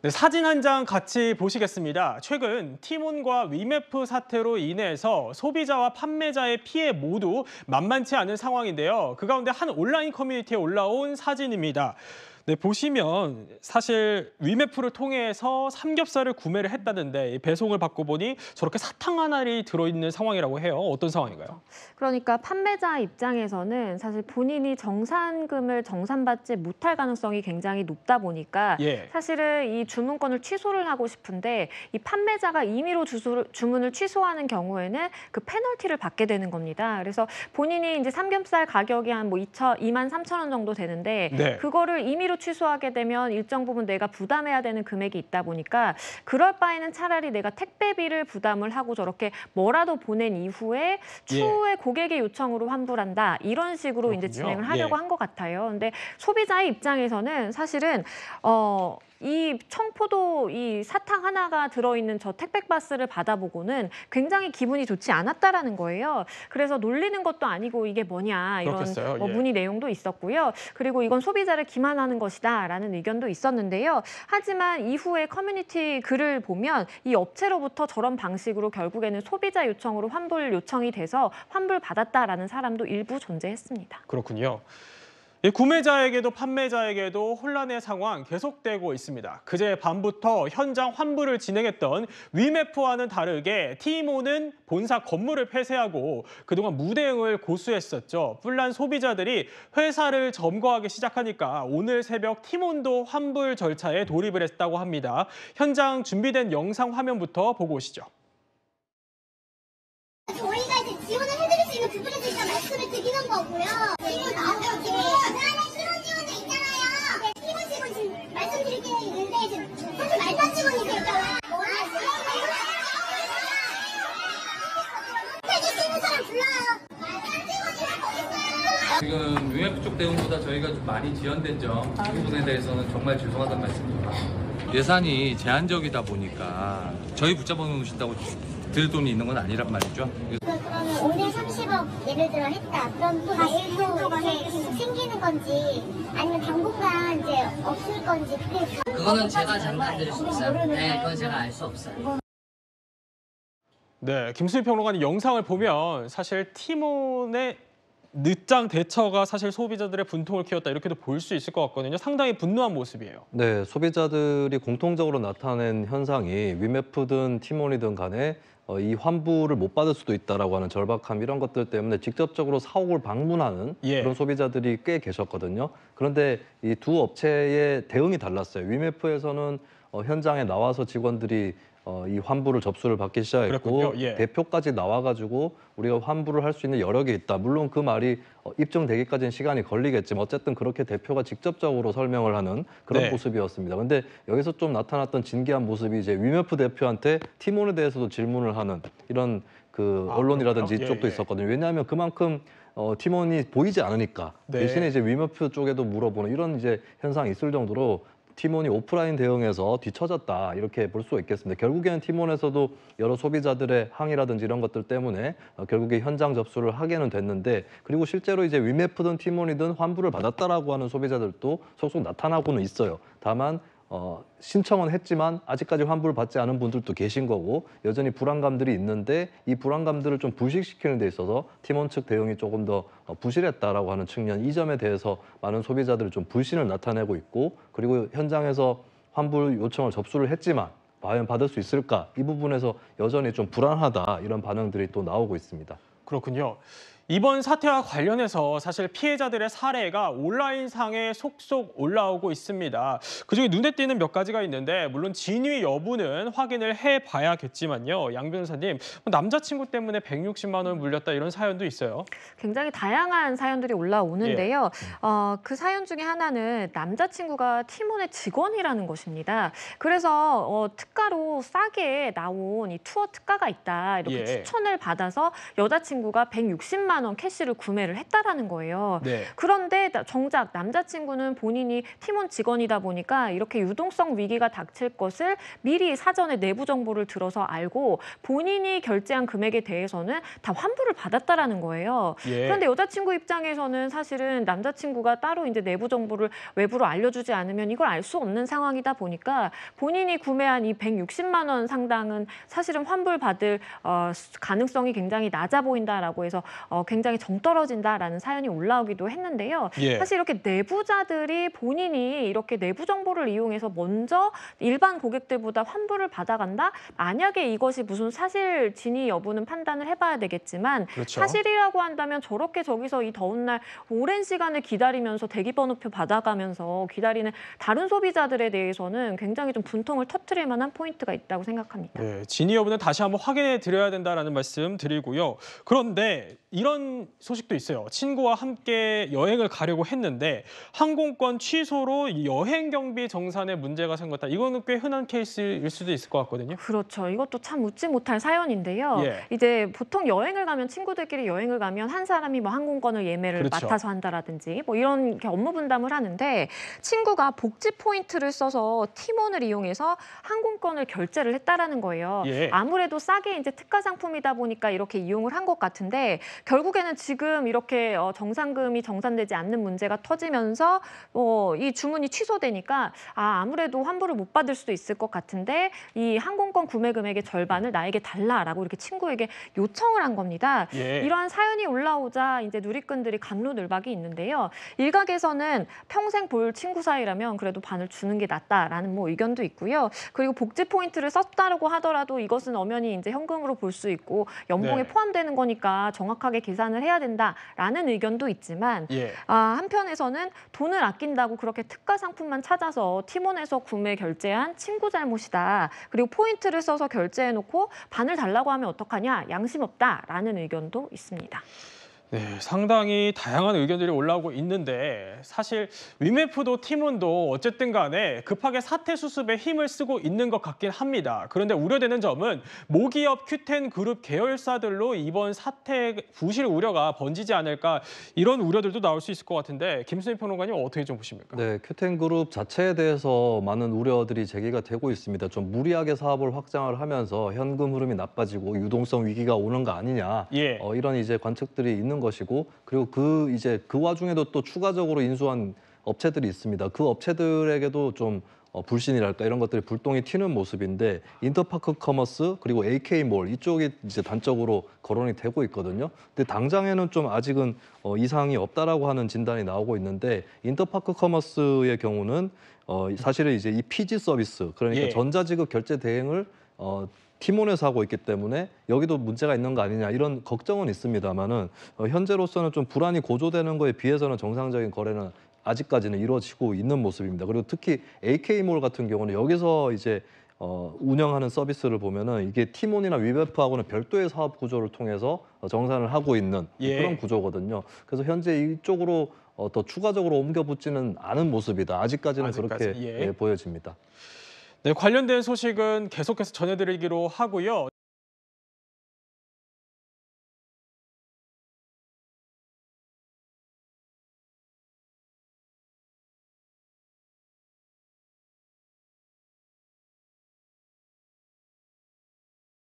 네, 사진 한 장 같이 보시겠습니다. 최근 티몬과 위메프 사태로 인해서 소비자와 판매자의 피해 모두 만만치 않은 상황인데요. 그 가운데 한 온라인 커뮤니티에 올라온 사진입니다. 네, 보시면 사실 위메프를 통해서 삼겹살을 구매를 했다는데 배송을 받고 보니 저렇게 사탕 한 알이 들어있는 상황이라고 해요. 어떤 상황인가요? 그러니까 판매자 입장에서는 사실 본인이 정산금을 정산받지 못할 가능성이 굉장히 높다 보니까 예. 사실은 이 주문권을 취소를 하고 싶은데 이 판매자가 임의로 주문을 취소하는 경우에는 그 페널티를 받게 되는 겁니다. 그래서 본인이 이제 삼겹살 가격이 한 23,000원 정도 되는데 네. 그거를 임의로 취소하게 되면 일정 부분 내가 부담해야 되는 금액이 있다 보니까 그럴 바에는 차라리 내가 택배비를 부담을 하고 저렇게 뭐라도 보낸 이후에 추후에 고객의 요청으로 환불한다. 이런 식으로 이제 그렇군요. 진행을 하려고 한 것 같아요. 근데 소비자의 입장에서는 사실은 이 청포도 이 사탕 하나가 들어있는 저 택배박스를 받아보고는 굉장히 기분이 좋지 않았다라는 거예요. 그래서 놀리는 것도 아니고 이게 뭐냐 이런 그렇겠어요. 예. 문의 내용도 있었고요. 그리고 이건 소비자를 기만하는 것이다라는 의견도 있었는데요. 하지만 이후에 커뮤니티 글을 보면 이 업체로부터 저런 방식으로 결국에는 소비자 요청으로 환불 요청이 돼서 환불 받았다라는 사람도 일부 존재했습니다. 그렇군요. 이 구매자에게도 판매자에게도 혼란의 상황 계속되고 있습니다. 그제 밤부터 현장 환불을 진행했던 위메프와는 다르게 티모는 본사 건물을 폐쇄하고 그동안 무대응을 고수했었죠. 뿔난 소비자들이 회사를 점거하기 시작하니까 오늘 새벽 티몬도 환불 절차에 돌입을 했다고 합니다. 현장 준비된 영상 화면부터 보고 오시죠. 저희가 이제 지원을 해드릴 수 있는 부분에 대해서 말씀을 드리는 거고요. 지금 나오죠. 신원 지원도 있잖아요. 피부 지금 말씀드릴 게 있는데 지금 사실 말도 안 직원이세요. 혜택이 쓰는 사람 불러요. 말도 안 직원이라고 있어요. 지금 위메프 쪽 대응보다 저희가 좀 많이 지연된 점, 이 부분에 대해서는 정말 죄송하다는 말씀입니다. 예산이 제한적이다 보니까 저희 붙잡아 놓으신다고 들 돈이 있는 건 아니란 말이죠. 그러면 오늘 30억 예를 들어 했다. 그럼 또 내일 또 이렇게 생기는 건지 아니면 당분간 이제 없을 건지 그거는 제가 장담드릴 수 없어요. 네, 그건 제가 알 수 없어요. 네, 김수희 평론가님 영상을 보면 사실 티몬의 늦장 대처가 사실 소비자들의 분통을 키웠다 이렇게도 볼 수 있을 것 같거든요. 상당히 분노한 모습이에요. 네, 소비자들이 공통적으로 나타낸 현상이 위메프든 티몬이든 간에 이 환불을 못 받을 수도 있다라고 하는 절박함 이런 것들 때문에 직접적으로 사옥을 방문하는 그런 소비자들이 꽤 계셨거든요. 그런데 이 두 업체의 대응이 달랐어요. 위메프에서는 현장에 나와서 직원들이 이 환불을 접수를 받기 시작했고 대표까지 나와가지고 우리가 환불을 할 수 있는 여력이 있다. 물론 그 말이 입증되기까지는 시간이 걸리겠지만 어쨌든 그렇게 대표가 직접적으로 설명을 하는 그런 모습이었습니다. 근데 여기서 좀 나타났던 진기한 모습이 이제 위메프 대표한테 티몬에 대해서도 질문을 하는 이런 그 언론이라든지 이쪽도 있었거든요. 왜냐하면 그만큼 티몬이 보이지 않으니까 대신에 이제 위메프 쪽에도 물어보는 이런 이제 현상이 있을 정도로 티몬이 오프라인 대응에서 뒤처졌다 이렇게 볼 수 있겠습니다. 결국에는 티몬에서도 여러 소비자들의 항의라든지 이런 것들 때문에 결국에 현장 접수를 하게는 됐는데 그리고 실제로 이제 위메프든 티몬이든 환불을 받았다라고 하는 소비자들도 속속 나타나고는 있어요. 다만 신청은 했지만 아직까지 환불을 받지 않은 분들도 계신 거고 여전히 불안감들이 있는데 이 불안감들을 좀 불식시키는 데 있어서 팀원 측 대응이 조금 더 부실했다라고 하는 측면 이 점에 대해서 많은 소비자들이 좀 불신을 나타내고 있고 그리고 현장에서 환불 요청을 접수를 했지만 과연 받을 수 있을까 이 부분에서 여전히 좀 불안하다 이런 반응들이 또 나오고 있습니다. 그렇군요. 이번 사태와 관련해서 사실 피해자들의 사례가 온라인상에 속속 올라오고 있습니다. 그중에 눈에 띄는 몇 가지가 있는데 물론 진위 여부는 확인을 해봐야겠지만요. 양 변호사님, 남자친구 때문에 160만 원을 물렸다 이런 사연도 있어요. 굉장히 다양한 사연들이 올라오는데요. 그 사연 중에 하나는 남자친구가 티몬의 직원이라는 것입니다. 그래서 특가로 싸게 나온 이 투어 특가가 있다 이렇게 추천을 받아서 여자친구가 160만 60만 원 캐시를 구매를 했다라는 거예요. 네. 그런데 정작 남자친구는 본인이 팀원 직원이다 보니까 이렇게 유동성 위기가 닥칠 것을 미리 사전에 내부 정보를 들어서 알고 본인이 결제한 금액에 대해서는 다 환불을 받았다라는 거예요. 예. 그런데 여자친구 입장에서는 사실은 남자친구가 따로 이제 내부 정보를 외부로 알려주지 않으면 이걸 알 수 없는 상황이다 보니까 본인이 구매한 이 160만 원 상당은 사실은 환불받을 가능성이 굉장히 낮아 보인다라고 해서 굉장히 정 떨어진다라는 사연이 올라오기도 했는데요. 예. 사실 이렇게 내부자들이 본인이 이렇게 내부 정보를 이용해서 먼저 일반 고객들보다 환불을 받아간다? 만약에 이것이 무슨 사실 진위 여부는 판단을 해봐야 되겠지만 그렇죠. 사실이라고 한다면 저렇게 저기서 이 더운 날 오랜 시간을 기다리면서 대기번호표 받아가면서 기다리는 다른 소비자들에 대해서는 굉장히 좀 분통을 터뜨릴 만한 포인트가 있다고 생각합니다. 네, 진위 여부는 다시 한번 확인해 드려야 된다라는 말씀 드리고요. 그런데 이런 소식도 있어요. 친구와 함께 여행을 가려고 했는데 항공권 취소로 이 여행 경비 정산에 문제가 생겼다. 이거는 꽤 흔한 케이스일 수도 있을 것 같거든요. 그렇죠. 이것도 참 웃지 못할 사연인데요. 예. 이제 보통 여행을 가면 친구들끼리 여행을 가면 한 사람이 뭐 항공권을 예매를 그렇죠. 맡아서 한다라든지 뭐 이런 이렇게 업무 분담을 하는데 친구가 복지 포인트를 써서 팀원을 이용해서 항공권을 결제를 했다라는 거예요. 예. 아무래도 싸게 이제 특가 상품이다 보니까 이렇게 이용을 한 것 같은데 결국에는 지금 이렇게 정상금이 정산되지 않는 문제가 터지면서 이 주문이 취소되니까 아무래도 환불을 못 받을 수도 있을 것 같은데 이 항공권 구매 금액의 절반을 나에게 달라라고 이렇게 친구에게 요청을 한 겁니다. 예. 이러한 사연이 올라오자 이제 누리꾼들이 갑론을박이 있는데요. 일각에서는 평생 볼 친구 사이라면 그래도 반을 주는 게 낫다라는 뭐 의견도 있고요. 그리고 복지 포인트를 썼다고 하더라도 이것은 엄연히 이제 현금으로 볼 수 있고 연봉에 네. 포함되는 거니까 정확하게 계산을 해야 된다라는 의견도 있지만 예. 한편에서는 돈을 아낀다고 그렇게 특가 상품만 찾아서 팀원에서 구매 결제한 친구 잘못이다. 그리고 포인트를 써서 결제해놓고 반을 달라고 하면 어떡하냐? 양심 없다라는 의견도 있습니다. 네, 상당히 다양한 의견들이 올라오고 있는데 사실 위메프도 팀원도 어쨌든 간에 급하게 사태 수습에 힘을 쓰고 있는 것 같긴 합니다. 그런데 우려되는 점은 모기업 큐텐 그룹 계열사들로 이번 사태 부실 우려가 번지지 않을까 이런 우려들도 나올 수 있을 것 같은데 김수민 평론가님 어떻게 좀 보십니까? 네, 큐텐 그룹 자체에 대해서 많은 우려들이 제기가 되고 있습니다. 좀 무리하게 사업을 확장을 하면서 현금 흐름이 나빠지고 유동성 위기가 오는 거 아니냐. 예. 이런 이제 관측들이 있는 것이고 그리고 그 와중에도 또 추가적으로 인수한 업체들이 있습니다. 그 업체들에게도 좀 불신이랄까 이런 것들이 불똥이 튀는 모습인데 인터파크 커머스 그리고 AK몰 이쪽이 이제 단적으로 거론이 되고 있거든요. 근데 당장에는 좀 아직은 이상이 없다라고 하는 진단이 나오고 있는데 인터파크 커머스의 경우는 사실은 이제 이 피지 서비스 그러니까 예. 전자지급 결제 대행을 팀원에서 하고 있기 때문에 여기도 문제가 있는 거 아니냐 이런 걱정은 있습니다만은 현재로서는 좀 불안이 고조되는 거에 비해서는 정상적인 거래는 아직까지는 이루어지고 있는 모습입니다. 그리고 특히 AK몰 같은 경우는 여기서 이제 운영하는 서비스를 보면은 이게 팀원이나 위메프하고는 별도의 사업 구조를 통해서 정산을 하고 있는 예. 그런 구조거든요. 그래서 현재 이쪽으로 더 추가적으로 옮겨붙지는 않은 모습이다. 아직까지는 그렇게 예. 보여집니다. 네, 관련된 소식은 계속해서 전해드리기로 하고요.